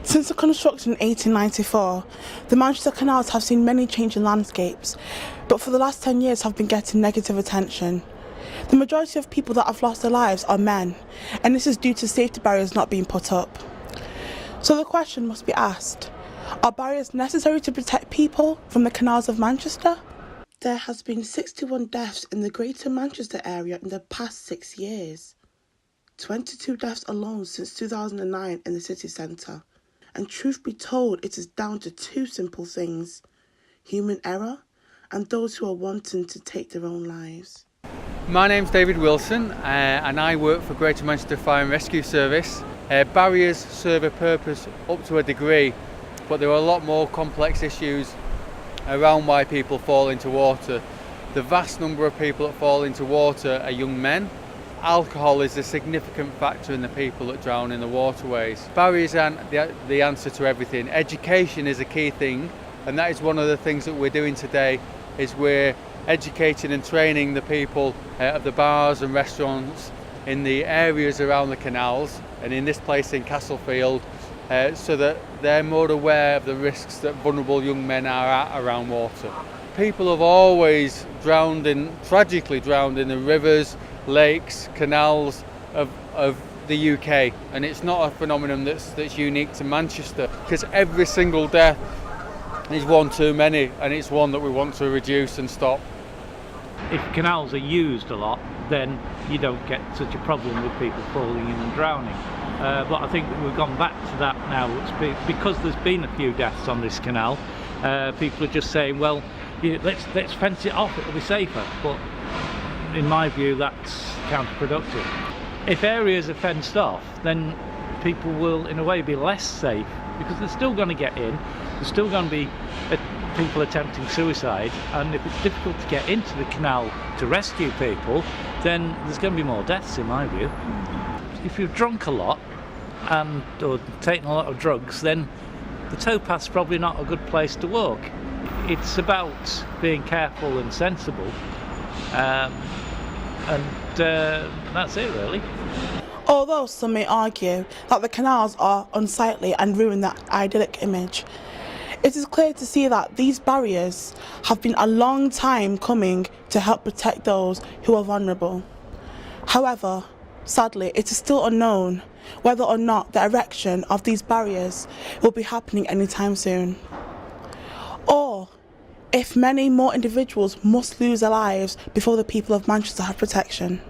Since the construction in 1894, the Manchester canals have seen many changing landscapes, but for the last 10 years have been getting negative attention. The majority of people that have lost their lives are men, and this is due to safety barriers not being put up. So the question must be asked, are barriers necessary to protect people from the canals of Manchester? There has been 61 deaths in the Greater Manchester area in the past 6 years. 22 deaths alone since 2009 in the city centre. And truth be told, it is down to two simple things: human error and those who are wanting to take their own lives. My name's David Wilson and I work for Greater Manchester Fire and Rescue Service. Barriers serve a purpose up to a degree, but there are a lot more complex issues around why people fall into water. The vast number of people that fall into water are young men. Alcohol is a significant factor in the people that drown in the waterways. Barriers aren't the answer to everything. Education is a key thing, and that is one of the things that we're doing today, is we're educating and training the people of the bars and restaurants in the areas around the canals and in this place in Castlefield, so that they're more aware of the risks that vulnerable young men are at around water. People have always tragically drowned in the rivers, lakes, canals of the UK, and it's not a phenomenon that's unique to Manchester, because every single death is one too many, and it's one that we want to reduce and stop. If canals are used a lot, then you don't get such a problem with people falling in and drowning. But I think that we've gone back to that now. Because there's been a few deaths on this canal, people are just saying, well, let's fence it off, it'll be safer. But in my view, that's counterproductive. If areas are fenced off, then people will in a way be less safe, because they're still going to get in, there's still going to be people attempting suicide, and if it's difficult to get into the canal to rescue people, then there's going to be more deaths in my view. If you've drunk a lot or taken a lot of drugs, then the towpath's probably not a good place to walk. It's about being careful and sensible. That's it really. Although some may argue that the canals are unsightly and ruin that idyllic image, it is clear to see that these barriers have been a long time coming to help protect those who are vulnerable. However, sadly, it is still unknown whether or not the erection of these barriers will be happening anytime soon, or if many more individuals must lose their lives before the people of Manchester have protection.